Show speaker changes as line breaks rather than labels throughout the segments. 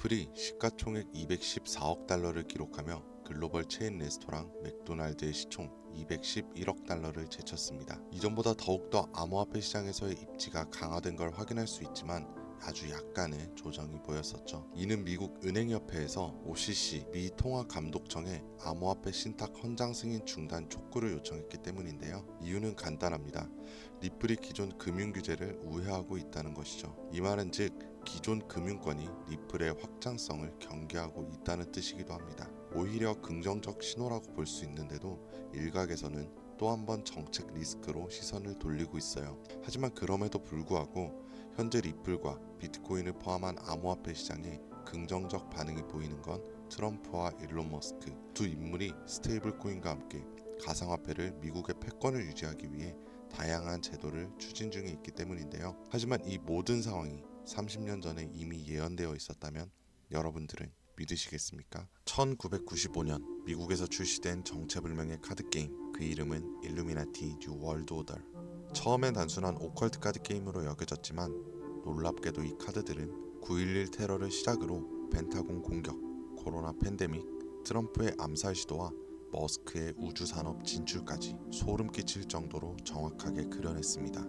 리플이 시가총액 214억 달러를 기록하며 글로벌 체인 레스토랑 맥도날드의 시총 211억 달러를 제쳤습니다. 이전보다 더욱더 암호화폐 시장에서의 입지가 강화된 걸 확인할 수 있지만 아주 약간의 조정이 보였었죠. 이는 미국 은행협회에서 OCC 미 통화감독청에 암호화폐 신탁 헌장 승인 중단 촉구를 요청했기 때문인데요. 이유는 간단합니다. 리플이 기존 금융 규제를 우회하고 있다는 것이죠. 이 말은 즉 기존 금융권이 리플의 확장성을 경계하고 있다는 뜻이기도 합니다. 오히려 긍정적 신호라고 볼 수 있는데도 일각에서는 또 한 번 정책 리스크로 시선을 돌리고 있어요. 하지만 그럼에도 불구하고 현재 리플과 비트코인을 포함한 암호화폐 시장에 긍정적 반응이 보이는 건 트럼프와 일론 머스크 두 인물이 스테이블 코인과 함께 가상화폐를 미국의 패권을 유지하기 위해 다양한 제도를 추진 중에 있기 때문인데요. 하지만 이 모든 상황이 30년 전에 이미 예언되어 있었다면 여러분들은 믿으시겠습니까? 1995년 미국에서 출시된 정체불명의 카드게임, 그 이름은 일루미나티 뉴 월드 오더. 처음엔 단순한 오컬트 카드 게임으로 여겨졌지만 놀랍게도 이 카드들은 9.11 테러를 시작으로 펜타곤 공격, 코로나 팬데믹, 트럼프의 암살 시도와 머스크의 우주산업 진출까지 소름 끼칠 정도로 정확하게 그려냈습니다.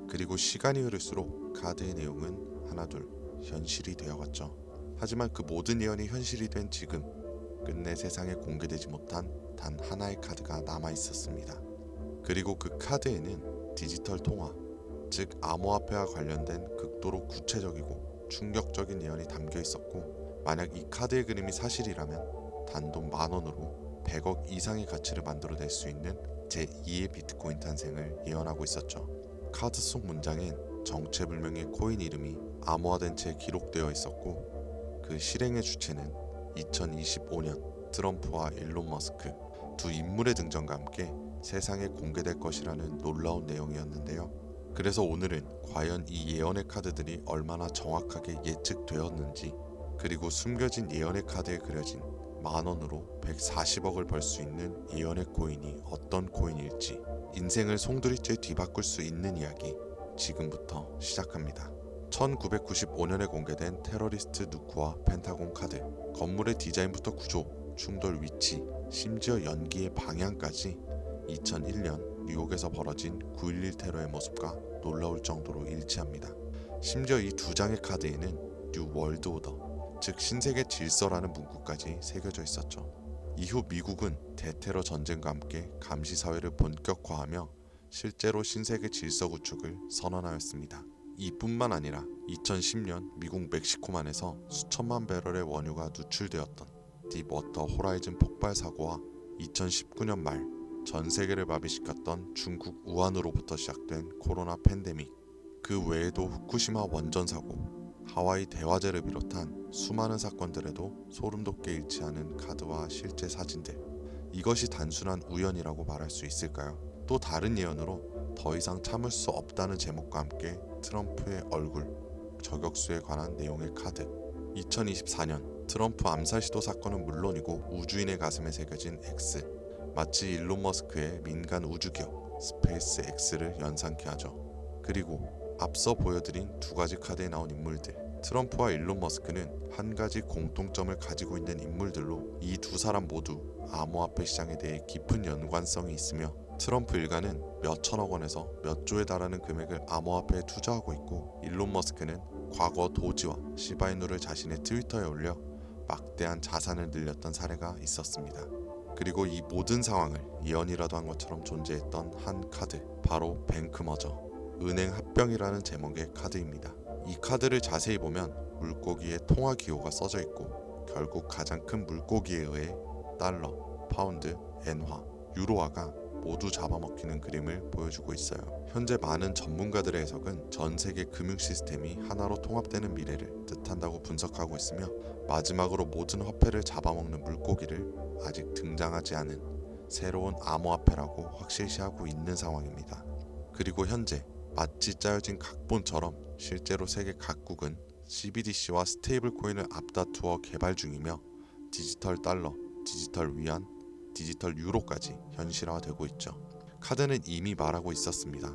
그리고 시간이 흐를수록 카드의 내용은 하나둘 현실이 되어갔죠. 하지만 그 모든 예언이 현실이 된 지금, 끝내 세상에 공개되지 못한 단 하나의 카드가 남아있었습니다. 그리고 그 카드에는 디지털 통화, 즉 암호화폐와 관련된 극도로 구체적이고 충격적인 예언이 담겨 있었고, 만약 이 카드의 그림이 사실이라면 단돈 10,000원으로 100억 이상의 가치를 만들어낼 수 있는 제2의 비트코인 탄생을 예언하고 있었죠. 카드 속 문장엔 정체불명의 코인 이름이 암호화된 채 기록되어 있었고, 그 실행의 주체는 2025년 트럼프와 일론 머스크 두 인물의 등장과 함께 세상에 공개될 것이라는 놀라운 내용이었는데요. 그래서 오늘은 과연 이 예언의 카드들이 얼마나 정확하게 예측되었는지, 그리고 숨겨진 예언의 카드에 그려진 10,000원으로 140억을 벌 수 있는 예언의 코인이 어떤 코인일지, 인생을 송두리째 뒤바꿀 수 있는 이야기 지금부터 시작합니다. 1995년에 공개된 테러리스트 누크와 펜타곤 카드, 건물의 디자인부터 구조, 충돌 위치, 심지어 연기의 방향까지 2001년 뉴욕에서 벌어진 9.11 테러의 모습과 놀라울 정도로 일치합니다. 심지어 이 두 장의 카드에는 뉴 월드 오더, 즉 신세계 질서라는 문구까지 새겨져 있었죠. 이후 미국은 대테러 전쟁과 함께 감시사회를 본격화하며 실제로 신세계 질서 구축을 선언하였습니다. 이뿐만 아니라 2010년 미국 멕시코만에서 수천만 배럴의 원유가 누출되었던 딥워터 호라이즌 폭발 사고와 2019년 말 전 세계를 마비시켰던 중국 우한으로부터 시작된 코로나 팬데믹, 그 외에도 후쿠시마 원전 사고, 하와이 대화재를 비롯한 수많은 사건들에도 소름 돋게 일치하는 카드와 실제 사진들, 이것이 단순한 우연이라고 말할 수 있을까요? 또 다른 예언으로 더 이상 참을 수 없다는 제목과 함께 트럼프의 얼굴, 저격수에 관한 내용의 카드, 2024년 트럼프 암살 시도 사건은 물론이고 우주인의 가슴에 새겨진 X, 마치 일론 머스크의 민간 우주기업 스페이스 X를 연상케 하죠. 그리고 앞서 보여드린 두 가지 카드에 나온 인물들, 트럼프와 일론 머스크는 한 가지 공통점을 가지고 있는 인물들로 이 두 사람 모두 암호화폐 시장에 대해 깊은 연관성이 있으며, 트럼프 일가는 몇 천억 원에서 몇 조에 달하는 금액을 암호화폐에 투자하고 있고, 일론 머스크는 과거 도지와 시바이누를 자신의 트위터에 올려 막대한 자산을 늘렸던 사례가 있었습니다. 그리고 이 모든 상황을 예언이라도 한 것처럼 존재했던 한 카드, 바로 뱅크머저, 은행 합병이라는 제목의 카드입니다. 이 카드를 자세히 보면 물고기의 통화 기호가 써져 있고, 결국 가장 큰 물고기에 의해 달러, 파운드, 엔화, 유로화가 모두 잡아먹히는 그림을 보여주고 있어요. 현재 많은 전문가들의 해석은 전 세계 금융 시스템이 하나로 통합되는 미래를 뜻한다고 분석하고 있으며, 마지막으로 모든 화폐를 잡아먹는 물고기를 아직 등장하지 않은 새로운 암호화폐라고 확실시하고 있는 상황입니다. 그리고 현재 마치 짜여진 각본처럼 실제로 세계 각국은 CBDC와 스테이블 코인을 앞다투어 개발 중이며, 디지털 달러, 디지털 위안, 디지털 유로까지 현실화되고 있죠. 카드는 이미 말하고 있었습니다.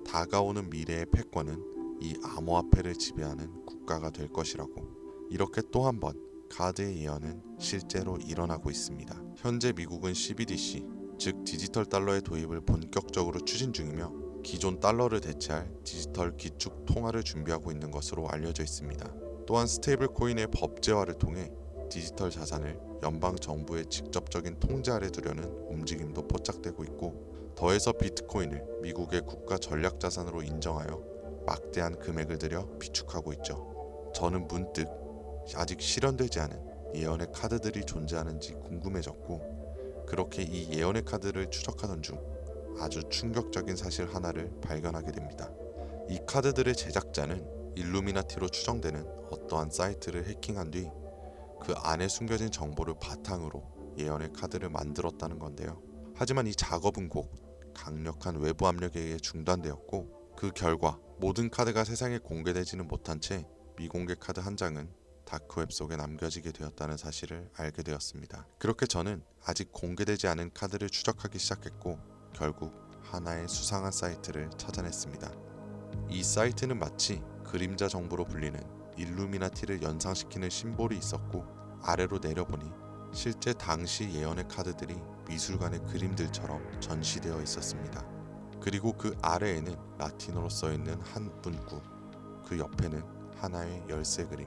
다가오는 미래의 패권은 이 암호화폐를 지배하는 국가가 될 것이라고. 이렇게 또 한 번 카드의 예언은 실제로 일어나고 있습니다. 현재 미국은 CBDC, 즉 디지털 달러의 도입을 본격적으로 추진 중이며 기존 달러를 대체할 디지털 기축 통화를 준비하고 있는 것으로 알려져 있습니다. 또한 스테이블 코인의 법제화를 통해 디지털 자산을 연방 정부의 직접적인 통제 아래 두려는 움직임도 포착되고 있고, 더해서 비트코인을 미국의 국가 전략 자산으로 인정하여 막대한 금액을 들여 비축하고 있죠. 저는 문득 아직 실현되지 않은 예언의 카드들이 존재하는지 궁금해졌고, 그렇게 이 예언의 카드를 추적하던 중 아주 충격적인 사실 하나를 발견하게 됩니다. 이 카드들의 제작자는 일루미나티로 추정되는 어떠한 사이트를 해킹한 뒤 그 안에 숨겨진 정보를 바탕으로 예언의 카드를 만들었다는 건데요. 하지만 이 작업은 곧 강력한 외부 압력에 의해 중단되었고, 그 결과 모든 카드가 세상에 공개되지는 못한 채 미공개 카드 한 장은 다크웹 속에 남겨지게 되었다는 사실을 알게 되었습니다. 그렇게 저는 아직 공개되지 않은 카드를 추적하기 시작했고, 결국 하나의 수상한 사이트를 찾아냈습니다. 이 사이트는 마치 그림자 정보로 불리는 일루미나티를 연상시키는 심볼이 있었고, 아래로 내려보니 실제 당시 예언의 카드들이 미술관의 그림들처럼 전시되어 있었습니다. 그리고 그 아래에는 라틴어로 써있는 한 문구, 그 옆에는 하나의 열쇠 그림.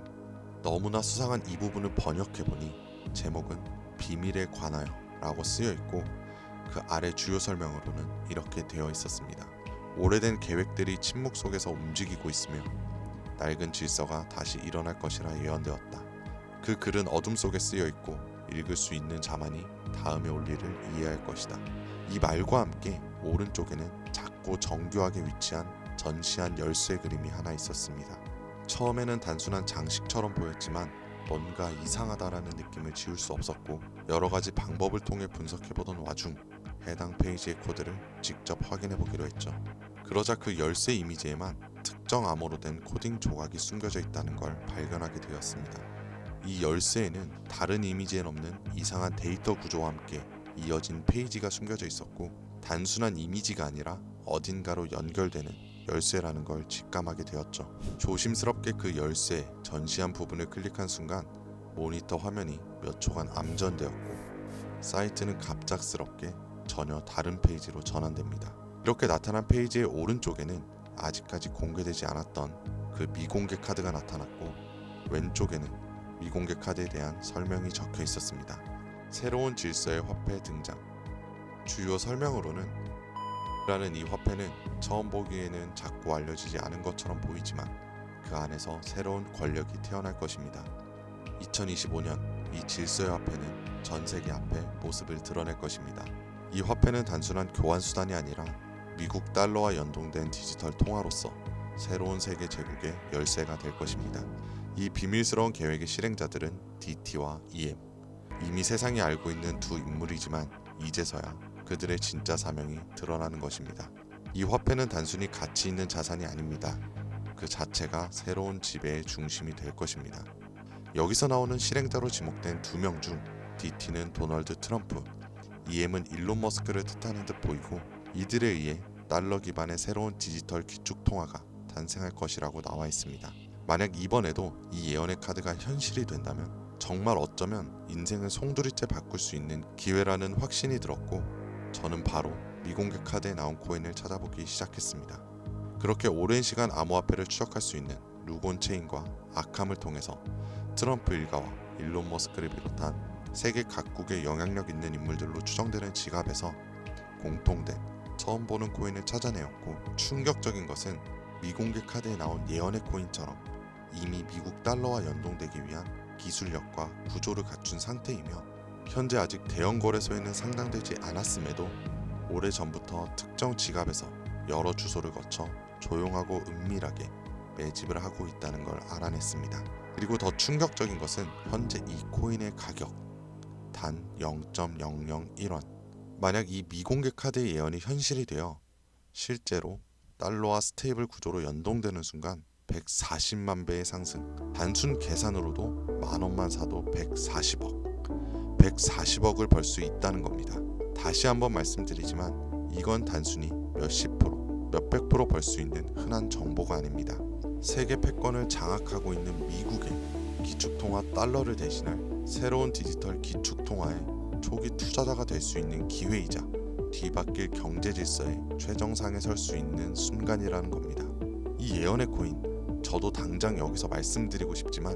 너무나 수상한 이 부분을 번역해보니 제목은 비밀에 관하여 라고 쓰여있고, 그 아래 주요 설명으로는 이렇게 되어 있었습니다. 오래된 계획들이 침묵 속에서 움직이고 있으며 낡은 질서가 다시 일어날 것이라 예언되었다. 그 글은 어둠 속에 쓰여있고 읽을 수 있는 자만이 다음에 올 일을 이해할 것이다. 이 말과 함께 오른쪽에는 작고 정교하게 위치한 전시한 열쇠 그림이 하나 있었습니다. 처음에는 단순한 장식처럼 보였지만 뭔가 이상하다라는 느낌을 지울 수 없었고, 여러가지 방법을 통해 분석해보던 와중 해당 페이지의 코드를 직접 확인해보기로 했죠. 그러자 그 열쇠 이미지에만 특정 암호로 된 코딩 조각이 숨겨져 있다는 걸 발견하게 되었습니다. 이 열쇠에는 다른 이미지엔 없는 이상한 데이터 구조와 함께 이어진 페이지가 숨겨져 있었고, 단순한 이미지가 아니라 어딘가로 연결되는 열쇠라는 걸 직감하게 되었죠. 조심스럽게 그 열쇠 전시한 부분을 클릭한 순간 모니터 화면이 몇 초간 암전되었고, 사이트는 갑작스럽게 전혀 다른 페이지로 전환됩니다. 이렇게 나타난 페이지의 오른쪽에는 아직까지 공개되지 않았던 그 미공개 카드가 나타났고, 왼쪽에는 미공개 카드에 대한 설명이 적혀 있었습니다. 새로운 질서의 화폐 등장. 주요 설명으로는 라는 이 화폐는 처음 보기에는 작고 알려지지 않은 것처럼 보이지만 그 안에서 새로운 권력이 태어날 것입니다. 2025년 이 질서의 화폐는 전 세계 앞에 모습을 드러낼 것입니다. 이 화폐는 단순한 교환 수단이 아니라 미국 달러와 연동된 디지털 통화로서 새로운 세계 제국의 열쇠가 될 것입니다. 이 비밀스러운 계획의 실행자들은 DT와 EM. 이미 세상이 알고 있는 두 인물이지만 이제서야 그들의 진짜 사명이 드러나는 것입니다. 이 화폐는 단순히 가치 있는 자산이 아닙니다. 그 자체가 새로운 지배의 중심이 될 것입니다. 여기서 나오는 실행자로 지목된 두 명 중 DT는 도널드 트럼프, EM은 일론 머스크를 뜻하는 듯 보이고, 이들에 의해 달러 기반의 새로운 디지털 기축 통화가 탄생할 것이라고 나와 있습니다. 만약 이번에도 이 예언의 카드가 현실이 된다면 정말 어쩌면 인생을 송두리째 바꿀 수 있는 기회라는 확신이 들었고, 저는 바로 미공개 카드에 나온 코인을 찾아보기 시작했습니다. 그렇게 오랜 시간 암호화폐를 추적할 수 있는 루곤 체인과 아캄을 통해서 트럼프 일가와 일론 머스크를 비롯한 세계 각국의 영향력 있는 인물들로 추정되는 지갑에서 공통된 처음 보는 코인을 찾아내었고, 충격적인 것은 미공개 카드에 나온 예언의 코인처럼 이미 미국 달러와 연동되기 위한 기술력과 구조를 갖춘 상태이며, 현재 아직 대형 거래소에는 상장되지 않았음에도 오래전부터 특정 지갑에서 여러 주소를 거쳐 조용하고 은밀하게 매집을 하고 있다는 걸 알아냈습니다. 그리고 더 충격적인 것은 현재 이 코인의 가격 단 0.001원. 만약 이 미공개 카드의 예언이 현실이 되어 실제로 달러와 스테이블 구조로 연동되는 순간 140만 배의 상승. 단순 계산으로도 만원만 사도 140억을 벌 수 있다는 겁니다. 다시 한번 말씀드리지만 이건 단순히 몇십 프로, 몇백 프로 벌 수 있는 흔한 정보가 아닙니다. 세계 패권을 장악하고 있는 미국에 기축통화 달러를 대신할 새로운 디지털 기축통화의 초기 투자자가 될 수 있는 기회이자 뒤바뀔 경제 질서의 최정상에 설 수 있는 순간이라는 겁니다. 이 예언의 코인, 저도 당장 여기서 말씀드리고 싶지만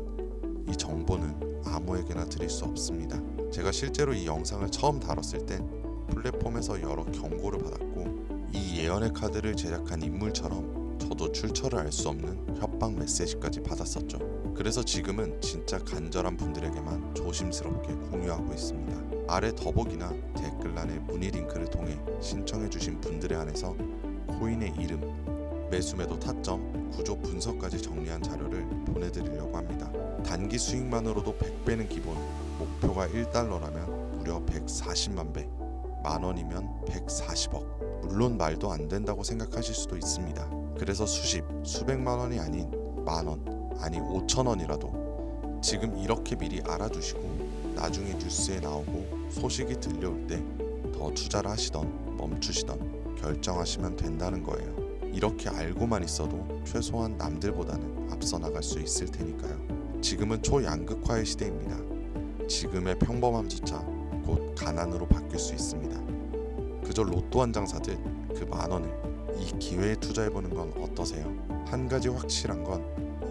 이 정보는 아무에게나 드릴 수 없습니다. 제가 실제로 이 영상을 처음 다뤘을 땐 플랫폼에서 여러 경고를 받았고 이 예언의 카드를 제작한 인물처럼 저도 출처를 알 수 없는 협박 메시지까지 받았었죠. 그래서 지금은 진짜 간절한 분들에게만 조심스럽게 공유하고 있습니다. 아래 더보기나 댓글란의 문의 링크를 통해 신청해주신 분들에 한해서 코인의 이름, 매수매도 타점, 구조 분석까지 정리한 자료를 보내드리려고 합니다. 단기 수익만으로도 100배는 기본, 목표가 1달러라면 무려 140만 배, 만원이면 140억. 물론 말도 안 된다고 생각하실 수도 있습니다. 그래서 수백만 원이 아닌 만원, 아니 5천 원이라도 지금 이렇게 미리 알아두시고 나중에 뉴스에 나오고 소식이 들려올 때 더 투자를 하시던 멈추시던 결정하시면 된다는 거예요. 이렇게 알고만 있어도 최소한 남들보다는 앞서 나갈 수 있을 테니까요. 지금은 초양극화의 시대입니다. 지금의 평범함조차 곧 가난으로 바뀔 수 있습니다. 그저 로또 한 장 사듯 그 만원을 이 기회에 투자해보는 건 어떠세요? 한 가지 확실한 건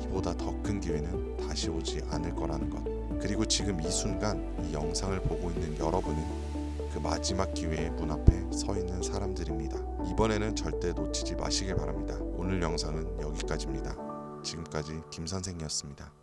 이보다 더 큰 기회는 다시 오지 않을 거라는 것. 그리고 지금 이 순간 이 영상을 보고 있는 여러분은 그 마지막 기회의 문 앞에 서 있는 사람들입니다. 이번에는 절대 놓치지 마시길 바랍니다. 오늘 영상은 여기까지입니다. 지금까지 김 선생이었습니다.